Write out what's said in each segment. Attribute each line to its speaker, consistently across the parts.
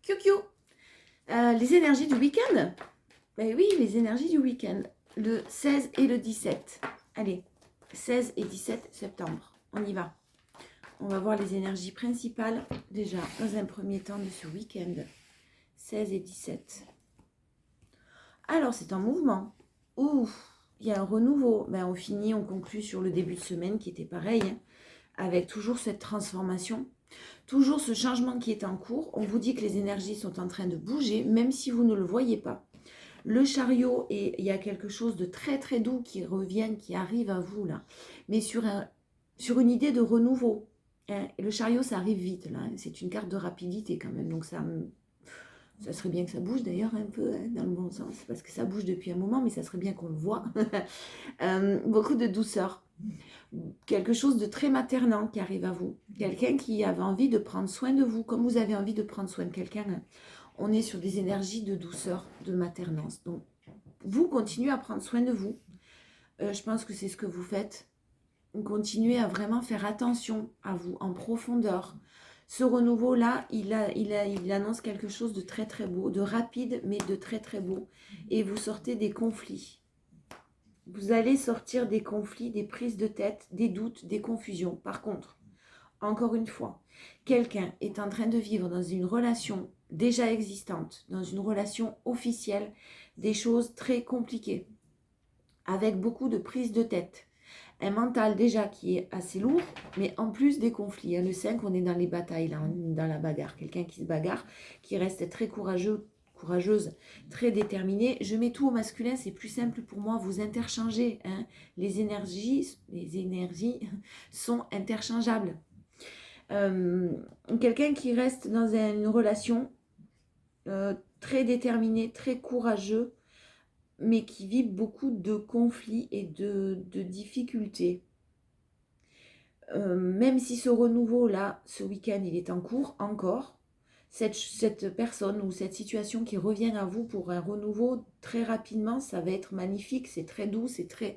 Speaker 1: Kiou. Les énergies du week-end. Ben oui, les énergies du week-end. Le 16 et le 17. Allez, 16 et 17 septembre. On y va. On va voir les énergies principales, déjà, dans un premier temps de ce week-end. 16 et 17. Alors, c'est en mouvement. Ouf, il y a un renouveau. Ben, on finit, on conclut sur le début de semaine qui était pareil, hein, avec toujours cette transformation. Toujours ce changement qui est en cours. On vous dit que les énergies sont en train de bouger, même si vous ne le voyez pas. Le chariot, et il y a quelque chose de très très doux qui revient, qui arrive à vous là. Mais sur une idée de renouveau. Hein. Et le chariot, ça arrive vite là. Hein. C'est une carte de rapidité quand même. Donc ça serait bien que ça bouge d'ailleurs un peu, hein, dans le bon sens. Parce que ça bouge depuis un moment, mais ça serait bien qu'on le voit. Beaucoup de douceur. Quelque chose de très maternant qui arrive à vous. Quelqu'un qui avait envie de prendre soin de vous, comme vous avez envie de prendre soin de quelqu'un. On est sur des énergies de douceur, de maternance. Donc, vous continuez à prendre soin de vous. Je pense que c'est ce que vous faites. Vous continuez à vraiment faire attention à vous, en profondeur. Ce renouveau-là, il annonce quelque chose de très très beau, de rapide, mais de très très beau. Et vous sortez des conflits. Vous allez sortir des conflits, des prises de tête, des doutes, des confusions. Par contre, encore une fois, quelqu'un est en train de vivre dans une relation déjà existante, dans une relation officielle, des choses très compliquées, avec beaucoup de prises de tête. Un mental déjà qui est assez lourd, mais en plus des conflits. Le 5, on est dans les batailles, là, on est dans la bagarre. Quelqu'un qui se bagarre, qui reste très courageuse, très déterminée. Je mets tout au masculin, c'est plus simple pour moi. Vous interchangez. Hein. Les énergies sont interchangeables. Quelqu'un qui reste dans une relation très déterminé, très courageux, mais qui vit beaucoup de conflits et de difficultés. Même si ce renouveau-là, ce week-end, il est en cours encore, cette personne ou cette situation qui revient à vous pour un renouveau très rapidement, ça va être magnifique, c'est très doux, c'est très...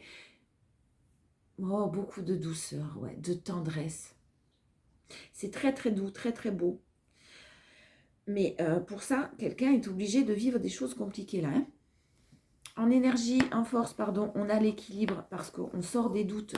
Speaker 1: Oh, beaucoup de douceur, ouais, de tendresse. C'est très très doux, très très beau. Mais pour ça, quelqu'un est obligé de vivre des choses compliquées là. Hein. En énergie, en force, pardon, on a l'équilibre parce qu'on sort des doutes.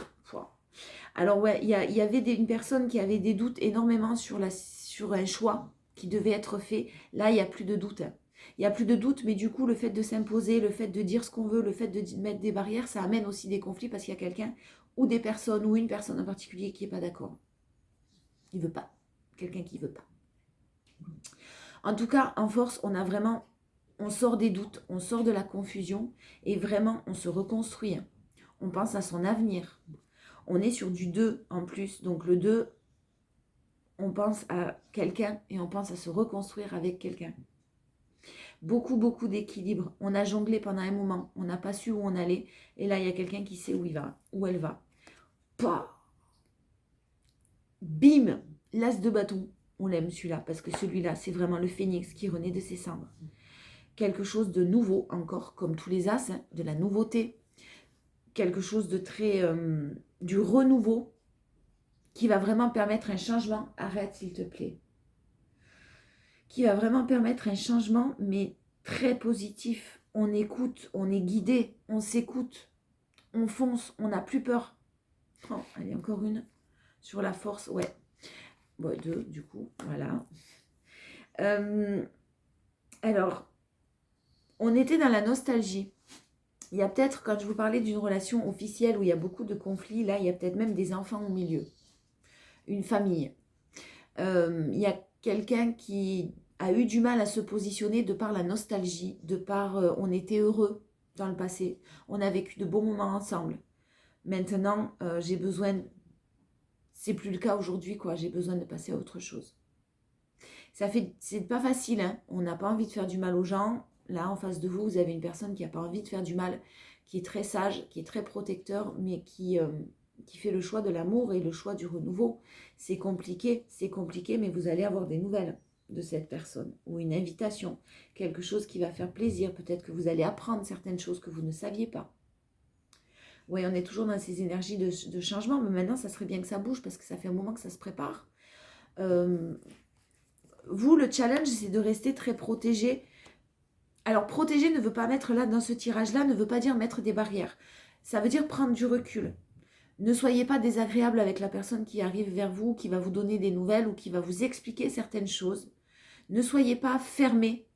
Speaker 1: Alors ouais, il y avait une personne qui avait des doutes énormément sur un choix qui devait être fait. Là, il n'y a plus de doute. Hein. Il n'y a plus de doute, mais du coup, le fait de s'imposer, le fait de dire ce qu'on veut, le fait de mettre des barrières, ça amène aussi des conflits parce qu'il y a quelqu'un ou des personnes ou une personne en particulier qui n'est pas d'accord. Il ne veut pas. Quelqu'un qui ne veut pas. En tout cas, en force, on sort des doutes, on sort de la confusion et vraiment, on se reconstruit. On pense à son avenir. On est sur du 2 en plus. Donc le 2, on pense à quelqu'un et on pense à se reconstruire avec quelqu'un. Beaucoup, beaucoup d'équilibre. On a jonglé pendant un moment. On n'a pas su où on allait. Et là, il y a quelqu'un qui sait où il va, où elle va. Pah, bim, l'as de bâton. On l'aime celui-là parce que celui-là, c'est vraiment le phénix qui renaît de ses cendres. Quelque chose de nouveau encore, comme tous les as, hein, de la nouveauté. Quelque chose de très... du renouveau qui va vraiment permettre un changement. Arrête, s'il te plaît. Qui va vraiment permettre un changement, mais très positif. On écoute, on est guidé, on s'écoute, on fonce, on n'a plus peur. Oh, allez, encore une. Sur la force, ouais. Bon, 2, du coup, voilà. Alors, on était dans la nostalgie. Il y a peut-être, quand je vous parlais d'une relation officielle où il y a beaucoup de conflits, là, il y a peut-être même des enfants au milieu. Une famille. Il y a quelqu'un qui a eu du mal à se positionner de par la nostalgie, de par on était heureux dans le passé, on a vécu de bons moments ensemble. Maintenant, j'ai besoin, c'est plus le cas aujourd'hui, quoi. J'ai besoin de passer à autre chose. C'est pas facile, hein. On n'a pas envie de faire du mal aux gens. Là, en face de vous, vous avez une personne qui n'a pas envie de faire du mal, qui est très sage, qui est très protecteur, mais qui fait le choix de l'amour et le choix du renouveau. C'est compliqué, mais vous allez avoir des nouvelles de cette personne, ou une invitation, quelque chose qui va faire plaisir. Peut-être que vous allez apprendre certaines choses que vous ne saviez pas. Oui, on est toujours dans ces énergies de changement, mais maintenant, ça serait bien que ça bouge, parce que ça fait un moment que ça se prépare. vous, le challenge, c'est de rester très protégé. Alors, protéger ne veut pas mettre là, dans ce tirage-là, ne veut pas dire mettre des barrières. Ça veut dire prendre du recul. Ne soyez pas désagréable avec la personne qui arrive vers vous, qui va vous donner des nouvelles ou qui va vous expliquer certaines choses. Ne soyez pas fermé.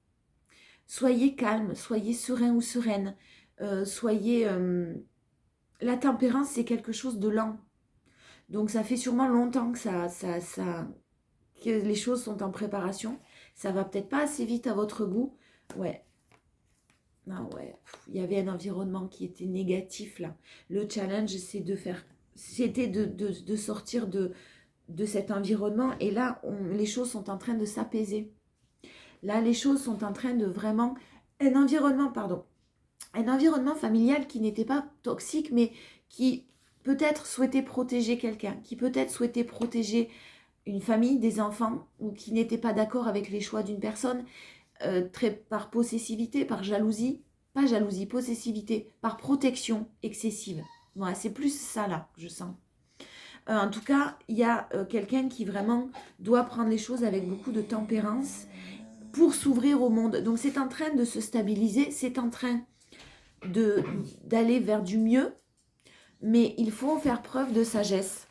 Speaker 1: Soyez calme, soyez serein ou sereine. La tempérance, c'est quelque chose de lent. Donc, ça fait sûrement longtemps que que les choses sont en préparation. Ça va peut-être pas assez vite à votre goût. Ouais. Ah ouais, il y avait un environnement qui était négatif là. Le challenge, c'était de sortir de cet environnement. Et là, les choses sont en train de s'apaiser. Là, les choses sont en train de vraiment... Un environnement familial qui n'était pas toxique, mais qui peut-être souhaitait protéger quelqu'un, qui peut-être souhaitait protéger une famille, des enfants, ou qui n'était pas d'accord avec les choix d'une personne, par possessivité, par jalousie, pas jalousie, possessivité, par protection excessive. Voilà, c'est plus ça là, je sens. En tout cas, il y a quelqu'un qui vraiment doit prendre les choses avec beaucoup de tempérance pour s'ouvrir au monde. Donc c'est en train de se stabiliser, c'est en train d'aller vers du mieux, mais il faut faire preuve de sagesse.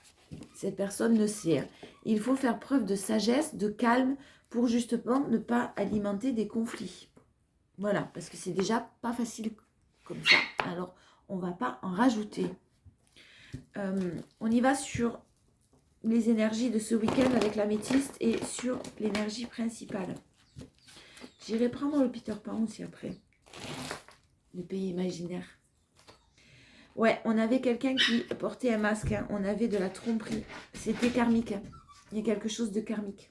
Speaker 1: Cette personne le sait. Il faut faire preuve de sagesse, de calme, pour justement ne pas alimenter des conflits. Voilà, parce que c'est déjà pas facile comme ça. Alors, on va pas en rajouter. On y va sur les énergies de ce week-end avec l'améthyste et sur l'énergie principale. J'irai prendre le Peter Pan aussi après. Le pays imaginaire. Ouais, on avait quelqu'un qui portait un masque. Hein. On avait de la tromperie. C'était karmique. Hein. Il y a quelque chose de karmique.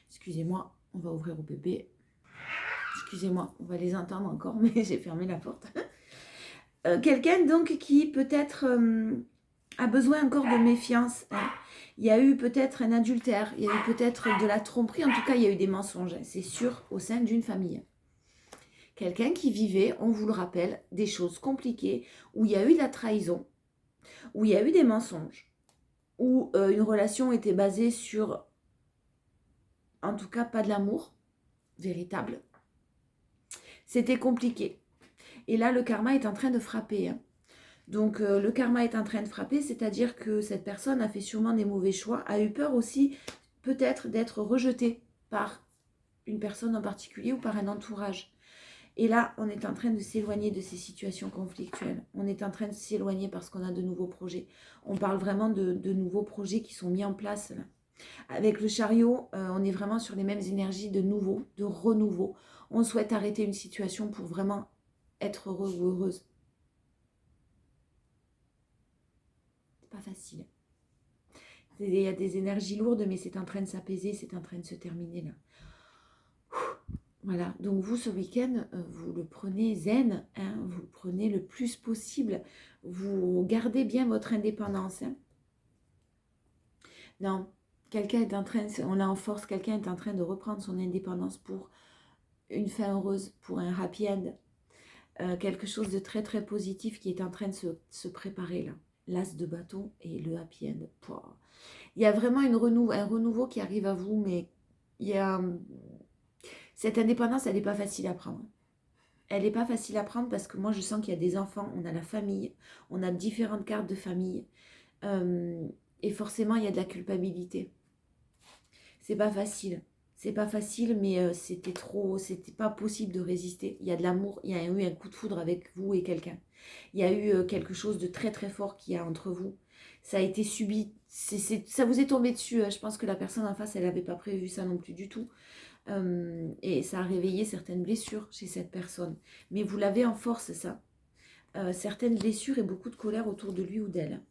Speaker 1: Excusez-moi, on va ouvrir au bébé. Excusez-moi, on va les entendre encore, mais j'ai fermé la porte. Quelqu'un donc qui peut-être a besoin encore de méfiance. Hein. Il y a eu peut-être un adultère, il y a eu peut-être de la tromperie, en tout cas il y a eu des mensonges, c'est sûr, au sein d'une famille. Quelqu'un qui vivait, on vous le rappelle, des choses compliquées, où il y a eu de la trahison, où il y a eu des mensonges, où une relation était basée sur, en tout cas pas de l'amour véritable. C'était compliqué. Et là, le karma est en train de frapper. Hein. Donc, le karma est en train de frapper, c'est-à-dire que cette personne a fait sûrement des mauvais choix, a eu peur aussi peut-être d'être rejetée par une personne en particulier ou par un entourage. Et là, on est en train de s'éloigner de ces situations conflictuelles. On est en train de s'éloigner parce qu'on a de nouveaux projets. On parle vraiment de nouveaux projets qui sont mis en place. Là. Avec le chariot, on est vraiment sur les mêmes énergies de nouveau, de renouveau. On souhaite arrêter une situation pour vraiment être heureux ou heureuse. C'est pas facile. Il y a des énergies lourdes, mais c'est en train de s'apaiser, c'est en train de se terminer là. Voilà, donc vous ce week-end, vous le prenez zen, hein, vous le prenez le plus possible, vous gardez bien votre indépendance. Hein. Non, quelqu'un est en train, on a en force, quelqu'un est en train de reprendre son indépendance pour une fin heureuse, pour un happy end. Quelque chose de très très positif qui est en train de se préparer là. L'as de bâton et le happy end. Pouah. Il y a vraiment un renouveau qui arrive à vous, mais il y a... Cette indépendance, elle n'est pas facile à prendre. Elle n'est pas facile à prendre parce que moi, je sens qu'il y a des enfants, on a la famille, on a différentes cartes de famille. Et forcément, il y a de la culpabilité. C'est pas facile. C'est pas facile, mais c'était pas possible de résister. Il y a de l'amour, il y a eu un coup de foudre avec vous et quelqu'un. Il y a eu quelque chose de très très fort qu'il y a entre vous. Ça a été subi, ça vous est tombé dessus. Je pense que la personne en face, elle n'avait pas prévu ça non plus du tout. Et ça a réveillé certaines blessures chez cette personne. Mais vous l'avez en force, ça. Certaines blessures et beaucoup de colère autour de lui ou d'elle.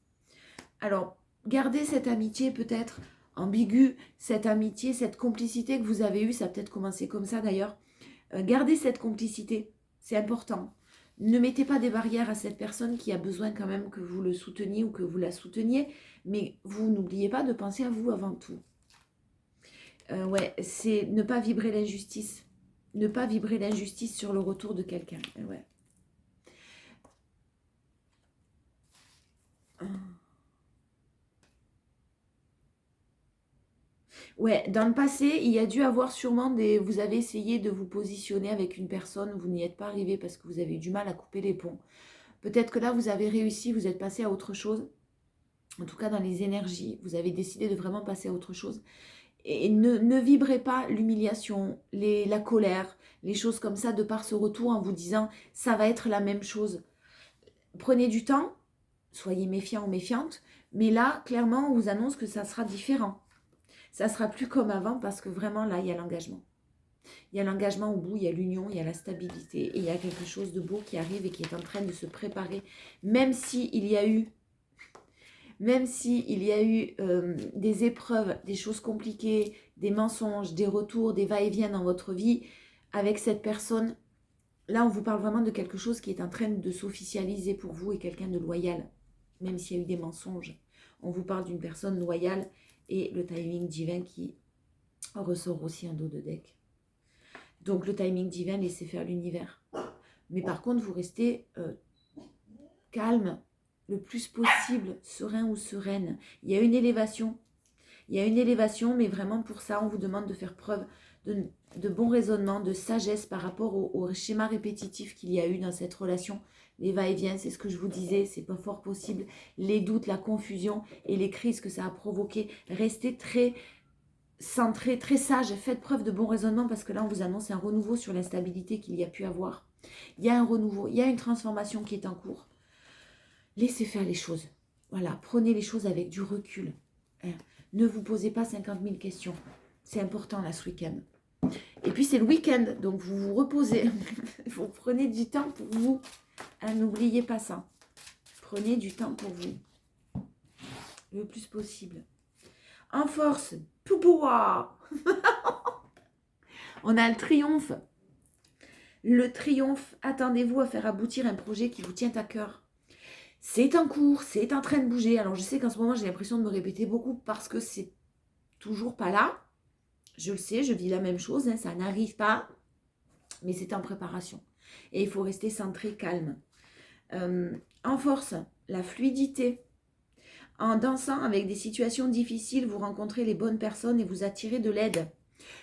Speaker 1: Alors, gardez cette amitié peut-être ambiguë, cette amitié, cette complicité que vous avez eue, ça a peut-être commencé comme ça d'ailleurs. Gardez cette complicité, c'est important. Ne mettez pas des barrières à cette personne qui a besoin quand même que vous le souteniez ou que vous la souteniez, mais vous n'oubliez pas de penser à vous avant tout. Ouais, c'est ne pas vibrer l'injustice. Ne pas vibrer l'injustice sur le retour de quelqu'un. Ouais. Ouais, dans le passé, il y a dû avoir sûrement des... Vous avez essayé de vous positionner avec une personne, vous n'y êtes pas arrivé parce que vous avez eu du mal à couper les ponts. Peut-être que là, vous avez réussi, vous êtes passé à autre chose. En tout cas, dans les énergies, vous avez décidé de vraiment passer à autre chose. Et ne vibrez pas l'humiliation, la colère, les choses comme ça de par ce retour en vous disant ça va être la même chose. Prenez du temps, soyez méfiant ou méfiante, mais là, clairement, on vous annonce que ça sera différent. Ça sera plus comme avant parce que vraiment, là, il y a l'engagement. Il y a l'engagement au bout, il y a l'union, il y a la stabilité et il y a quelque chose de beau qui arrive et qui est en train de se préparer. Même si il y a eu des épreuves, des choses compliquées, des mensonges, des retours, des va-et-vient dans votre vie, avec cette personne, là on vous parle vraiment de quelque chose qui est en train de s'officialiser pour vous et quelqu'un de loyal, même s'il y a eu des mensonges. On vous parle d'une personne loyale et le timing divin qui ressort aussi en dos de deck. Donc le timing divin, laissez faire l'univers. Mais par contre, vous restez calme, le plus possible, serein ou sereine. Il y a une élévation. Il y a une élévation, mais vraiment pour ça, on vous demande de faire preuve de bon raisonnement, de sagesse par rapport au schéma répétitif qu'il y a eu dans cette relation. Les va-et-vient, c'est ce que je vous disais, c'est pas fort possible. Les doutes, la confusion et les crises que ça a provoqué. Restez très centré, très sage, faites preuve de bon raisonnement parce que là, on vous annonce un renouveau sur l'instabilité qu'il y a pu avoir. Il y a un renouveau, il y a une transformation qui est en cours. Laissez faire les choses. Voilà, prenez les choses avec du recul. Ne vous posez pas 50 000 questions. C'est important là ce week-end. Et puis c'est le week-end, donc vous vous reposez. Vous prenez du temps pour vous. N'oubliez pas ça. Prenez du temps pour vous. Le plus possible. En force. Poupoua. On a le triomphe. Le triomphe. Attendez-vous à faire aboutir un projet qui vous tient à cœur. C'est en cours, c'est en train de bouger. Alors je sais qu'en ce moment j'ai l'impression de me répéter beaucoup parce que c'est toujours pas là. Je le sais, je vis la même chose, ça n'arrive pas, mais c'est en préparation. Et il faut rester centré, calme. En force, la fluidité. En dansant avec des situations difficiles, vous rencontrez les bonnes personnes et vous attirez de l'aide.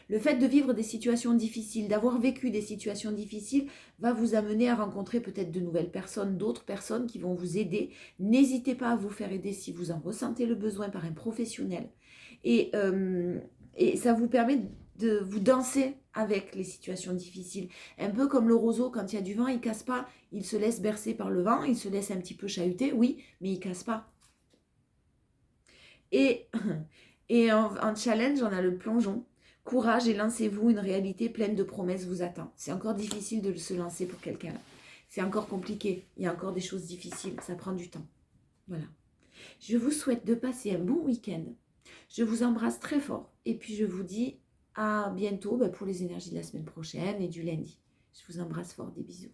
Speaker 1: Le fait de vivre des situations difficiles, d'avoir vécu des situations difficiles, va vous amener à rencontrer peut-être de nouvelles personnes, d'autres personnes qui vont vous aider. N'hésitez pas à vous faire aider si vous en ressentez le besoin par un professionnel. Et ça vous permet de vous danser avec les situations difficiles. Un peu comme le roseau, quand il y a du vent, il ne casse pas. Il se laisse bercer par le vent, il se laisse un petit peu chahuter, oui, mais il ne casse pas. Et en challenge, on a le plongeon. Courage et lancez-vous, une réalité pleine de promesses vous attend. C'est encore difficile de se lancer pour quelqu'un. C'est encore compliqué. Il y a encore des choses difficiles. Ça prend du temps. Voilà. Je vous souhaite de passer un bon week-end. Je vous embrasse très fort. Et puis je vous dis à bientôt pour les énergies de la semaine prochaine et du lundi. Je vous embrasse fort. Des bisous.